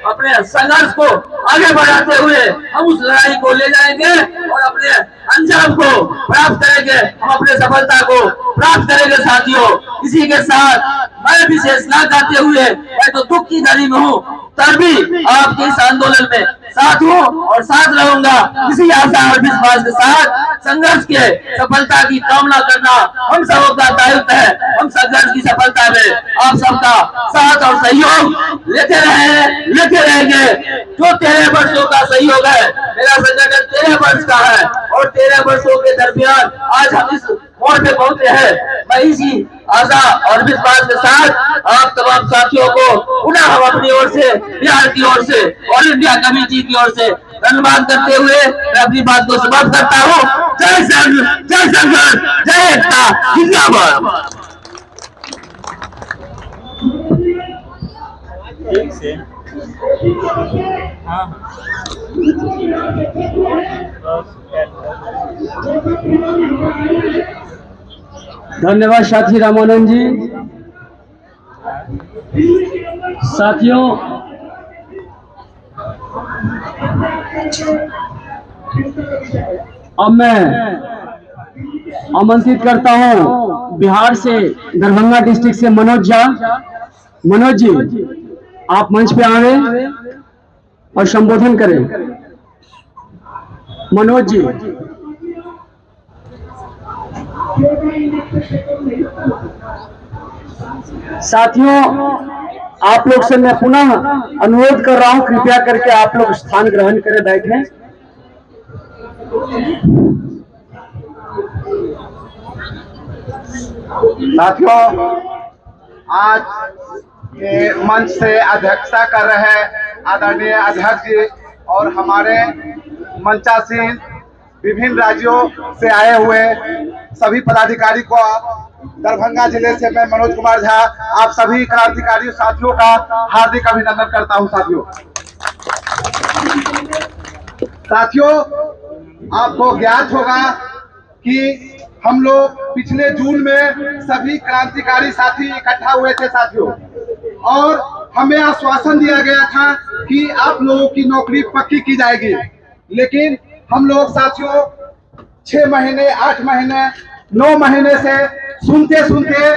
अपने संघर्ष को आगे बढ़ाते हुए हम उस लड़ाई को ले जाएंगे और अपने अंजाम को प्राप्त करेंगे, हम अपने सफलता को प्राप्त करेंगे साथियों। इसी के साथ मैं विशेष ना करते हुए मैं तो दुख की घड़ी में हूँ, तब भी आपके इस आंदोलन में साथ हूँ और साथ रहूंगा। इसी आशा और विश्वास के साथ संघर्ष के सफलता की कामना करना हम सबका दायित्व है। हम संघर्ष की सफलता में आप सबका साथ और सहयोग लेते रहेंगे। जो 13 वर्षों का सहयोग है, मेरा संगठन 13 वर्ष का है और 13 वर्षों के दरमियान आज हम इस मोड़ पे पहुंचे हैं। मैं इसी आशा और विश्वास के साथ आप तमाम साथियों को पुनः हम अपनी ओर से, बिहार की ओर से, ऑल इंडिया कमेटी की ओर से धन्यवाद करते हुए मैं अपनी बात को समाप्त करता हूँ। जय संघ, जय संघर्ष, जय एकता, जिंदाबाद। धन्यवाद साथी रामानंद जी। साथियों, अब मैं आमंत्रित करता हूं बिहार से, दरभंगा डिस्ट्रिक्ट से मनोज झा। मनोज जी, आप मंच पे आवे और संबोधन करें। मनोज जी। साथियों, आप लोग से मैं पुनः अनुरोध कर रहा हूं, कृपया करके आप लोग स्थान ग्रहण करें, बैठें। साथियों, आज के मंच से अध्यक्षता कर रहे आदरणीय अध्यक्ष जी और हमारे मंचासीन विभिन्न राज्यों से आए हुए सभी पदाधिकारी को, दरभंगा जिले से मैं मनोज कुमार झा आप सभी क्रांतिकारी साथियों का हार्दिक अभिनंदन करता हूं। साथियों, आपको ज्ञात होगा कि हम लोग पिछले जून में सभी क्रांतिकारी साथी इकट्ठा हुए थे साथियों, और हमें आश्वासन दिया गया था कि आप लोगों की नौकरी पक्की की जाएगी। लेकिन हम लोग साथियों 6 महीने, 8 महीने, 9 महीने से सुनते सुनते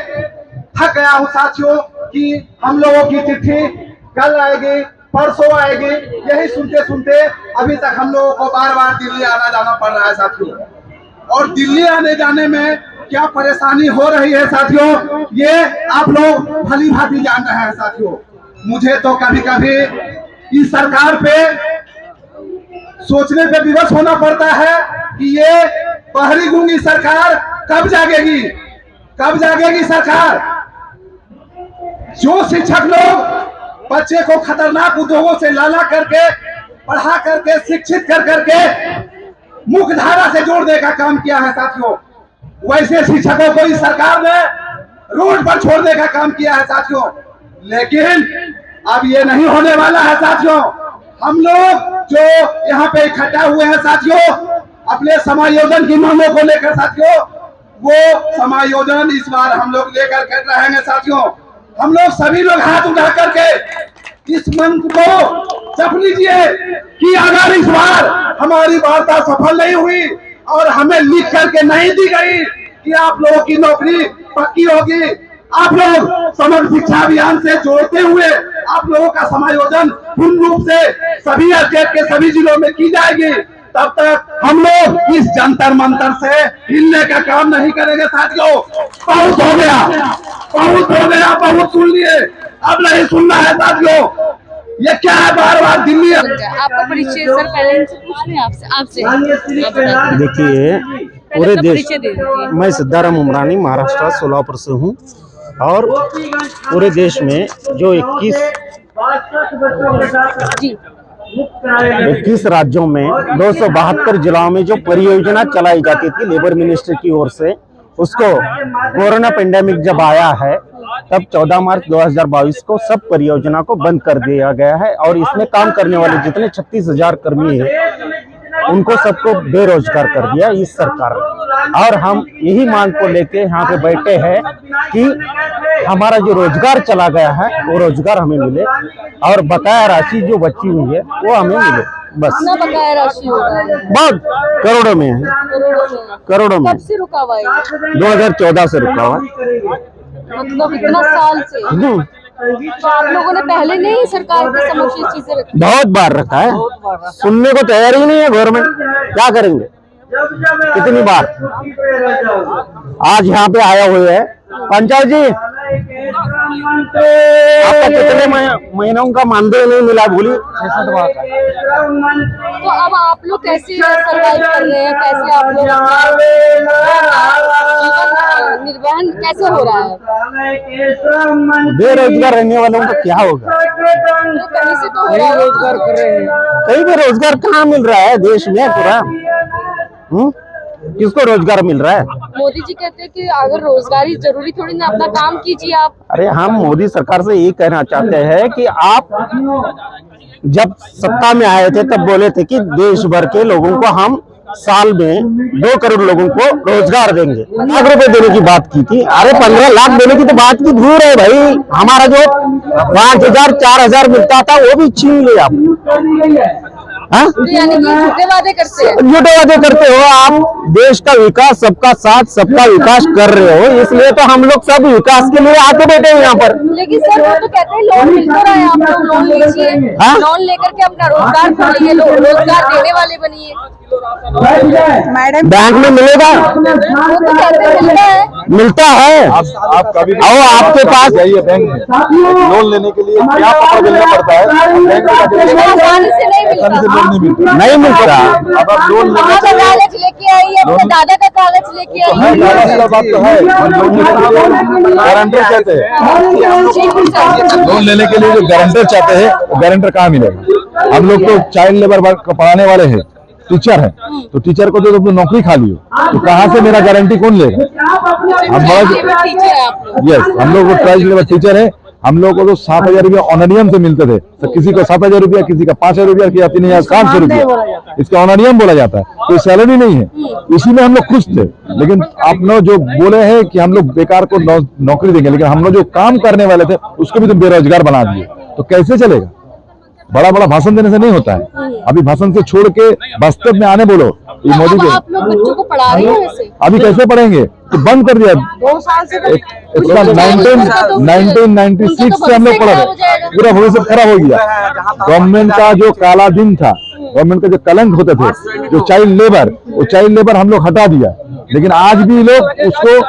थक गया हूँ साथियों कि हम लोगों की चिट्ठी कल आएगी, परसों आएगी, यही सुनते सुनते अभी तक हम लोगों को बार बार दिल्ली आना जाना पड़ रहा है साथियों। और दिल्ली आने जाने में क्या परेशानी हो रही है साथियों, ये आप लोग भली भांति जान रहे हैं साथियों। मुझे तो कभी कभी इस सरकार पे सोचने पे विवश होना पड़ता है कि ये बहरी गूंगी सरकार कब जागेगी, कब जागेगी सरकार। जो शिक्षक लोग बच्चे को खतरनाक उद्योगों से लाला करके, पढ़ा करके, शिक्षित कर करके मुख्य धारा से जोड़ने का काम किया है साथियों, वैसे शिक्षकों को इस सरकार ने रोड पर छोड़ने का काम किया है साथियों। लेकिन अब ये नहीं होने वाला है साथियों। हम लोग जो यहाँ पे इकट्ठा हुए हैं साथियों, अपने समायोजन की मांगों को लेकर साथियों, वो समायोजन इस बार हम लोग लेकर के रहेंगे साथियों। हम लोग सभी लोग हाथ उठा करके इस मंच को जप लीजिए कि अगर इस बार हमारी वार्ता सफल नहीं हुई और हमें लिख करके नहीं दी गई कि आप लोगों की नौकरी पक्की होगी, आप लोग समग्र शिक्षा अभियान से जोड़ते हुए आप लोगों का समायोजन पूर्ण रूप से सभी स्टेट के सभी जिलों में की जाएगी, तब तक हम लोग इस जंतर मंतर से हिलने का काम नहीं करेंगे साथियों। बहुत हो गया, बहुत हो गया, बहुत सुन लिए, अब नहीं सुनना है साथियों। ये क्या है, बार बार दिल्ली। आपका परिचय सर पहले इनसे पूछ लें, आपसे देखिए, पूरे देश, मैं सिद्धाराम उमरानी महाराष्ट्र सोलापुर से हूँ, और पूरे देश में जो 21 राज्यों में 272 जिलों में जो परियोजना चलाई जाती थी लेबर मिनिस्ट्री की ओर से, उसको कोरोना पेंडेमिक जब आया है तब 14 मार्च 2022 को सब परियोजना को बंद कर दिया गया है। और इसमें काम करने वाले जितने 36,000 कर्मी हैं उनको सबको बेरोजगार कर दिया इस सरकार ने। और हम यही मांग को लेके यहाँ पे बैठे हैं कि हमारा जो रोजगार चला गया है वो रोजगार हमें मिले और बकाया राशि जो बची हुई है वो हमें मिले। बस कितना बकाया राशि होगा? बहुत करोड़ों में है, करोड़ों में। कब से रुका हुआ है? 2014 से रुका हुआ। मतलब इतना साल से? तो आप लोगों ने पहले नहीं सरकार के समक्ष ये चीजें रखी? बहुत बार रखा है, सुनने को तैयार ही नहीं है गवर्नमेंट। क्या करेंगे, कितनी बार। आज यहाँ पे आया हुए है पंचायत जी, आपका कितने महीनों का मानदेय नहीं मिला? बोली 66 बार। तो अब आप लोग कैसे सर्वाइव कर रहे हैं? कैसे आप लोग जीवन निर्वहन कैसे हो रहा है? बेरोजगार रहने वालों का क्या होगा? तो कहीं से तो हो रहा है। रोजगार कर रहे हैं, कहीं भी रोजगार कहाँ मिल रहा है देश में पूरा? किसको रोजगार मिल रहा है? मोदी जी कहते हैं कि अगर रोजगारी जरूरी थोड़ी ना, अपना काम कीजिए आप। अरे हम मोदी सरकार से यही कहना चाहते हैं कि आप जब सत्ता में आए थे तब बोले थे कि देश भर के लोगों को हम साल में 2 करोड़ लोगों को रोजगार देंगे। लाख रुपए देने की बात की थी। अरे 15 लाख देने की तो बात की दूर है भाई। हमारा जो 5,000 4,000 मिलता था वो भी छीन लिया आप। तो यानी कि झूठे वादे करते हैं। झूठे वादे करते हो आप। देश का विकास, सबका साथ, सबका विकास कर रहे हो, इसलिए तो हम लोग सब विकास के लिए आके बैठे हैं यहाँ पर। लेकिन सर वो तो कहते हैं लोन मिल तो रहा है, आप लोग लोन लीजिए, लोन लेकर के अपना रोजगार खोलिए, रोजगार देने वाले बनिए। मैडम बैंक में मिलेगा, वो तो कहते हैं मिलता है। मिलता है। आप कभी आओ आपके पास जाइए बैंक में, लोन लेने के लिए क्या पता देना पड़ता है? बैंक में जाके इतना आसानी से नहीं आसानी से मिलता। लोन नहीं मिलता। नहीं मिलता। अब आप लोन लेने माँ का के लिए कागज लेके आइए, अपने दादा का कागज लेके है, आइए। कागज का बात तो है, लोन लेने के लिए गारंटर कहते हैं। लोन लेने के लिए जो गारंटर चाहते हैं वो गारंटर कहाँ मिलेगा? हम लोग तो चाइल्ड लेबर पढ़ाने वाले हैं, टीचर है, तो टीचर को तो नौकरी खा लियो, तो कहाँ से मेरा गारंटी कौन लेगा? हम टीचर है आप लोग। यस, हम लोग चाइल्ड लेबर टीचर है। हम लोग को तो 7,000 रुपया ऑनरियम से मिलते थे, तो किसी को 7,000 रुपया, किसी का 5,000 रुपया, किसी का 3,500 रुपया, इसका ऑनरियम बोला जाता है। कोई सैलरी नहीं है, इसी में हम लोग खुश थे। लेकिन आप लोग जो बोले हैं कि हम लोग बेकार को नौकरी देंगे, लेकिन हम लोग जो काम करने वाले थे उसको भी तो बेरोजगार बना दिए, तो कैसे चलेगा? बड़ा बड़ा भाषण देने से नहीं होता है। अभी भाषण से छोड़ के वास्तव में आने बोलो। ये मोदी अब को आप लोग बच्चों को पढ़ा रहे हैं वैसे? अभी कैसे पढ़ेंगे? तो बंद कर दिया। 2 साल से तो इसका 1996 से हम लोग पढ़ा रहे, पूरा भविष्य खराब हो गया। गवर्नमेंट का जो काला दिन था, गवर्नमेंट का जो कलंक होते थे, जो चाइल्ड लेबर, वो चाइल्ड लेबर हम लोग हटा दिया। लेकिन आज भी लोग उसको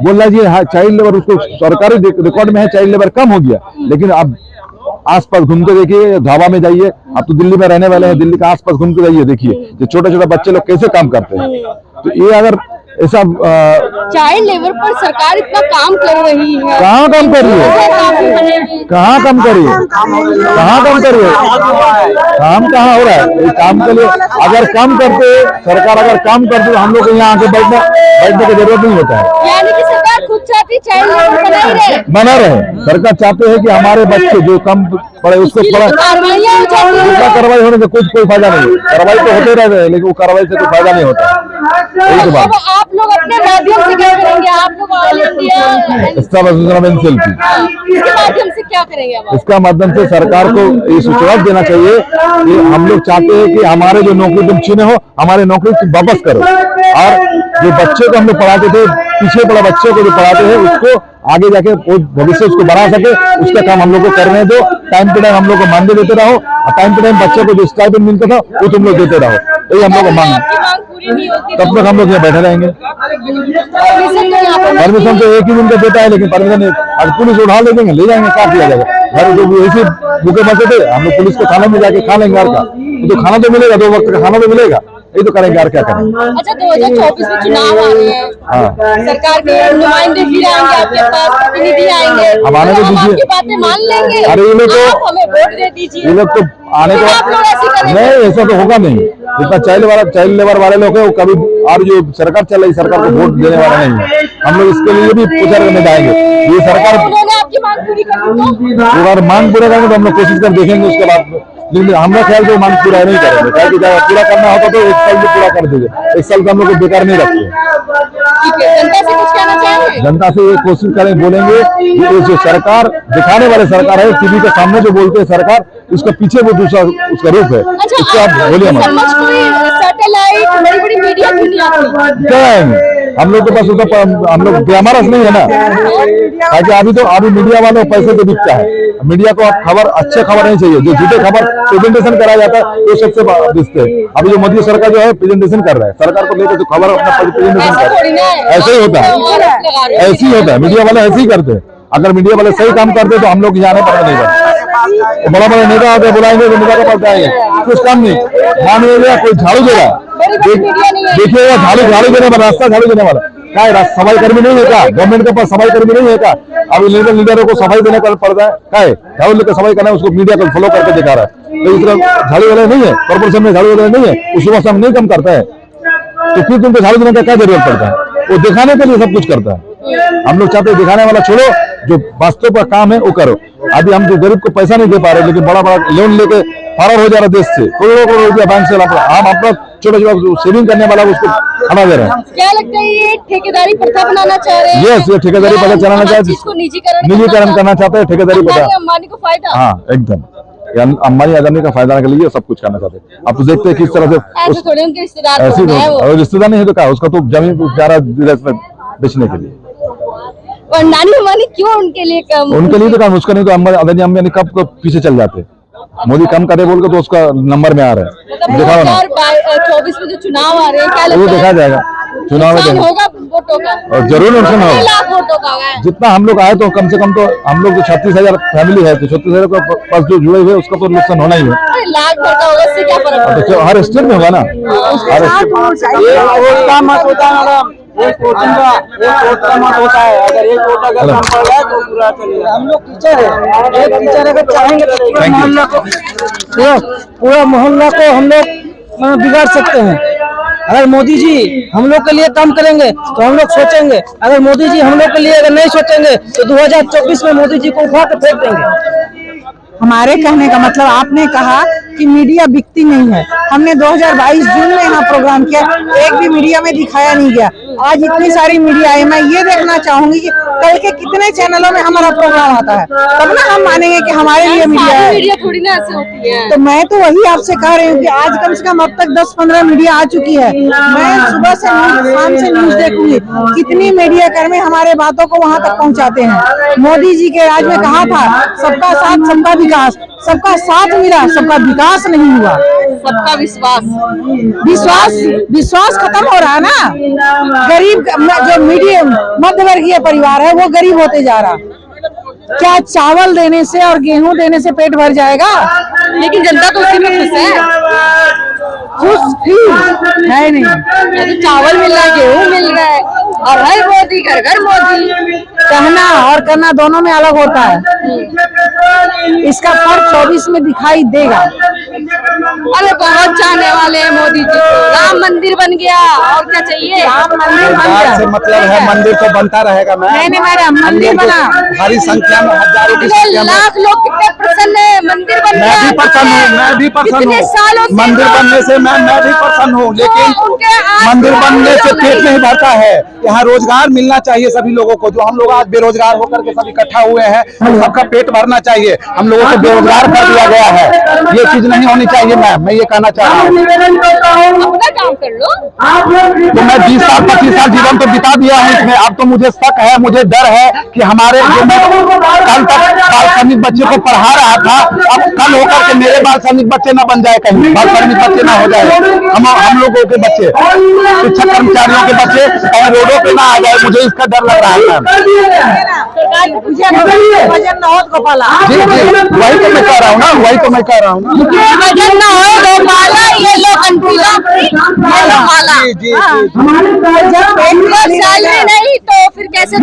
बोल रहा जी चाइल्ड लेबर, उसको सरकारी रिकॉर्ड में है चाइल्ड लेबर कम हो गया। लेकिन अब आसपास घूम के देखिए, ढाबा में जाइए, आप तो दिल्ली में रहने वाले हैं, दिल्ली के आसपास घूम के जाइए, देखिए जो छोटे छोटे बच्चे लोग कैसे काम करते हैं। तो ये अगर ऐसा चाइल्ड लेबर पर सरकार इतना काम कर रही है, कहाँ काम कर रही है? कहाँ काम कर रही है? कहाँ काम कर रही है? काम कहाँ हो रहा है? इस काम के लिए अगर काम करते, सरकार अगर काम करते तो हम लोग को यहाँ आके बैठने की जरूरत नहीं होता है। यानी कि सरकार खुद चाहती चाइल्ड लेबर बना ही रहे। बना रहे। सरकार चाहते हैं कि हमारे बच्चे जो कम पढ़े उसको पढ़ा, कार्रवाइयाँ हो जाती हैं। उसका कार्रवाई होने से कुछ कोई फायदा नहीं। कार्रवाई तो होते रहते हैं, लेकिन वो कार्रवाई से कोई फायदा नहीं होता। यही तो बात। अब आप लोग अपने माध्यम से क्या करेंगे? आप लोग all India staff association selfie, इसके माध्यम से क्या करेंगे? अब इसका माध्यम से सरकार को ये सूचना देना चाहिए कि हम लोग चाहते हैं कि हमारे जो नौकरी तुम छीने हो, हमारे नौकरी तुम वापस करो। और जो बच्चे को हम लोग पढ़ाते थे, पीछे पड़ा बच्चों को जो पढ़ाते हैं, उसको आगे जाके भविष्य उसको बढ़ा सके, उसका काम हम लोग को करने दो। टाइम टू टाइम हम लोग को मानदेय देते रहो, और टाइम टू टाइम बच्चों को जो स्टाइपेंड मिलता था वो तुम लोग देते रहो। यही हम लोग को मांग। आपकी मांग पूरी नहीं होती तब तक हम लोग यहाँ बैठे रहेंगे। परमिशन तो यहाँ पर परमिशन तो एक ही दिन का देता है, लेकिन परमिशन आज पुलिस उठा ले जाएंगे, ले जाएंगे, क्या किया जाएगा? घर जो ऐसे भूखे बचे थे, हम लोग पुलिस के थाने में जाके खा लेंगे। घर का तो खाना तो मिलेगा, 2 वक्त का खाना तो मिलेगा। ये तो करेंगे, यार क्या करेंगे? अच्छा 2024 में चुनाव आ रहे हैं, सरकार के नुमाइंदे फिर आएंगे आपके पास, प्रतिनिधि आएंगे, अब आने तो तो हम दीजिए। आपकी बातें मान लेंगे। अरे ये लोग तो- आप हमें वोट दे दीजिए। ये लोग तो आने तो आप लोग ऐसे के करेंगे? नहीं, ऐसा तो होगा नहीं। जितना चाइल्ड लेबर वाले लोग हैं वो कभी, और जो सरकार चल रही सरकार को वोट देने वाला नहीं है। हम लोग इसके लिए भी प्रचार करने जाएंगे। ये सरकार उन्होंने आपकी मांग पूरी कर दी तो अगर मांग पूरा करेंगे तो हम लोग कोशिश कर देखेंगे, उसके बाद लेकिन हमारा ख्याल जो मांग पूरा नहीं करेंगे, ताकि पूरा करना होता तो 1 साल में पूरा कर देंगे, 1 साल तो हम लोग को बेकार नहीं रखते। जनता से कुछ कहना चाहेंगे? जनता से ये कोशिश करें, बोलेंगे ये जो सरकार दिखाने वाले सरकार है, टीवी के सामने जो बोलते हैं सरकार, उसके पीछे वो दूसरा उसका रूप है। इसको आप बोलिए मत। सैटेलाइट बड़ी बड़ी मीडिया क्यों नहीं आती? क्या है हम लोग के पास उसका हम लोग ग्लैमरस नहीं है ना, ताकि अभी मीडिया वालों पैसे तो बिकता है। मीडिया को आप खबर अच्छे खबर नहीं चाहिए, जो झूठे खबर प्रेजेंटेशन कराया जाता है वो सबसे बिकते हैं। अभी जो मोदी सरकार जो है प्रेजेंटेशन कर रहा है, सरकार को लेकर जो खबर अपना प्रेजेंटेशन कर रहा है, ऐसे ही होता है, ऐसे ही होता है। मीडिया वाले ऐसे ही करते हैं। अगर मीडिया वाले सही काम करते तो हम लोग यहाँ पता नहीं करते। बड़ा बड़ा नेता होते बुलाएंगे तो नेता के पास जाएंगे, कुछ काम नहीं। मान लीजिए कोई झाड़ू देगा, देखिएगा झाड़ू देने वाला, रास्ता झाड़ू देने वाला क्या सफाई कर्मी नहीं है क्या? गवर्नमेंट के पास सफाई कर्मी नहीं है क्या? अब लीडरों को सफाई देने का पड़ता है, क्या है झाड़ू लेकर सफाई करना है, उसको मीडिया को फॉलो करके दिखा रहा है। तो इस तरह झाड़ू वाले नहीं है, कॉर्पोरेशन में झाड़ू वाले नहीं है, उस सुबह शाम नहीं कम करता है, तो फिर तुमको झाड़ू देने का क्या जरूरत पड़ता है? वो दिखाने के लिए सब कुछ करता है। हम लोग चाहते हैं दिखाने वाला छोड़ो, जो वास्तव का काम है वो करो। अभी हम जो गरीब को पैसा नहीं दे पा रहे, लेकिन बड़ा बड़ा लोन लेके फरार हो जा रहा देश से, करोड़ों करोड़ रुपया बैंक से हम अपना छोटा छोटा सेविंग करने वाला उसको हटा दे रहे हैं। क्या लगता है ये ठेकेदारी प्रथा बनाना चाह रहे हैं? यस, ये ठेकेदारी प्रथा चलाना चाहते हैं, निजीकरण करना चाहते हैं, ठेकेदारी प्रथा। अंबानी को फायदा? हाँ एकदम, अंबानी अदानी का फायदा के लिए सब कुछ करना चाहते हैं। आप तो देखते हैं किस तरह से थोड़े उनके रिश्तेदार ऐसी रिश्तेदार नहीं है तो क्या, उसका तो जमीन जा रहा बेचने के लिए। और अंबानी क्यों उनके लिए कम? उनके लिए तो काम, उसका नहीं तो अदानी अंबानी कब पीछे चल जाते। मोदी कम करे बोल के तो उसका नंबर में आ रहा है। देखा हो ना 2024 में जो चुनाव आ रहे हैं, क्या लगता है? वो देखा जाएगा चुनाव में होगा वोटों का, और जरूर नुकसान होगा। लाख वोटों का जितना हम लोग आए तो कम से कम तो हम लोग जो 36,000 फैमिली है, तो 36,000 के पास जो जुड़े हुए उसका तो नुकसान होना ही है। लाख वोट होगा, उससे क्या फर्क पड़ेगा? तो हर स्टेट में होगा ना, हर एक वोट का मत होता है। अगर एक वोट अगर कम पड़ रहा है तो पूरा चलेगा। हम लोग टीचर है, एक टीचर अगर चाहेंगे तो पूरा मोहल्ला को हम लोग बिगाड़ सकते हैं। अगर मोदी जी हम लोग के लिए काम करेंगे तो हम लोग सोचेंगे, अगर मोदी जी हम लोग के लिए अगर नहीं सोचेंगे तो 2024 में मोदी जी को उठा के फेंक देंगे। हमारे कहने का मतलब, आपने कहा कि मीडिया बिकती नहीं है। हमने 2022 जून में यहाँ प्रोग्राम किया, एक भी मीडिया में दिखाया नहीं गया। आज इतनी सारी मीडिया है, मैं ये देखना चाहूंगी कि कल के कितने चैनलों में हमारा प्रोग्राम आता है, तब ना हम मानेंगे कि हमारे लिए मीडिया है। मीडिया थोड़ी ना ऐसे होती है। तो मैं तो वही आपसे कह रही हूँ कि आज कम से कम अब तक 10-15 मीडिया आ चुकी है। मैं सुबह से शाम से न्यूज देखूंगी, कितनी मीडिया कर्मी हमारे बातों को वहाँ तक पहुँचाते हैं। मोदी जी के राज में कहा था सबका साथ सबका विकास, सबका साथ मिला, सबका विकास नहीं हुआ। सबका विश्वास खत्म हो रहा है ना। गरीब जो मीडियम मध्यवर्गीय परिवार है वो गरीब होते जा रहा। क्या चावल देने से और गेहूं देने से पेट भर जाएगा? लेकिन जनता तो उसी में खुश है। खुश है नहीं, तो चावल मिल रहा है, गेहूं मिल रहा है, और हर मोदी घर घर मोदी। कहना और करना दोनों में अलग होता है। इसका फर्क 24 में दिखाई देगा। अरे बहुत चाहने वाले हैं मोदी जी को। राम मंदिर बन गया, और क्या चाहिए? राम मंदिर बन गया से मतलब है, मंदिर तो बनता रहेगा। नहीं मैडम, मंदिर बना, भारी संख्या में, हजारों की संख्या में लाख लोग कितने प्रसन्न है, मंदिर बन गया। मैं भी प्रसन्न हूँ, मैं भी प्रसन्न कितने सालों हूँ से मंदिर बनने से। मैं भी प्रसन्न हूँ, लेकिन मंदिर बनने से पेट नहीं भरता है। यहाँ रोजगार मिलना चाहिए सभी लोगों को। जो हम लोग आज बेरोजगार होकर के सब इकट्ठा हुए हैं, सबका पेट भरना चाहिए। हम लोगों को बेरोजगार कर दिया गया है, ये चीज नहीं होनी चाहिए। मैं ये कहना चाह रहा हूँ। अपना काम कर लो। तो मैं 20 साल 25 साल जीवन तो बिता दिया हूँ इसमें। अब तो मुझे शक है, मुझे डर है कि हमारे जो कल तक बाल सैनिक बच्चे को पढ़ा रहा था, अब कल होकर के मेरे बाल सैनिक बच्चे न बन जाए, कहीं बाल सैनिक बच्चे ना हो जाए, हम लोगों के बच्चे, शिक्षक कर्मचारियों के बच्चे कहीं रोडों पे ना आ जाए। मुझे इसका डर लग रहा है मैम। जी वही तो मैं कह रहा हूँ ना, वही तो मैं कह रहा हूँ ना। वजन ना हो गोपाला, ये लो कंटीला, ये लो माला। सैलरी नहीं तो फिर कैसे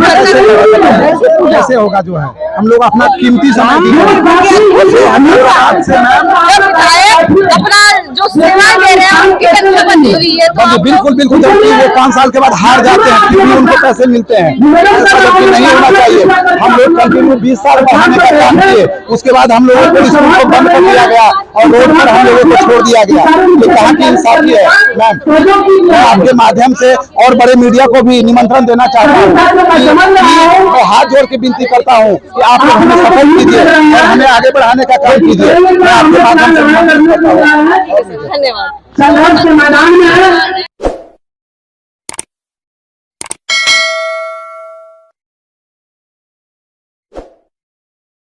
कैसे होगा? जो है हम लोग अपना कीमती समय विधायक अपना जो सेवाएं दे रहे हैं उनकी तनख्वाह बंदी हुई है, तो आप बिल्कुल बिल्कुल, जबकि वो 5 साल के बाद हार जाते हैं फिर भी उनको पैसे मिलते हैं, ऐसा जबकि नहीं होना चाहिए। हम लोग कंटिन्यू 20 साल बढ़ाने का काम किए, उसके बाद हम लोगों को स्कूल को बंद कर दिया गया और रोड पर हम लोगों को छोड़ दिया गया। ये कहाँ की इंसाफी है मैम? मैं आपके माध्यम से और बड़े मीडिया को भी निमंत्रण देना चाहता हूँ कि मैं हाथ जोड़ के विनती करता हूँ कि आप लोग हमें सपोर्ट कीजिए और हमें आगे बढ़ाने का काम कीजिए। मैं आपके माध्यम से धन्यवाद। संघर्ष के मैदान में है।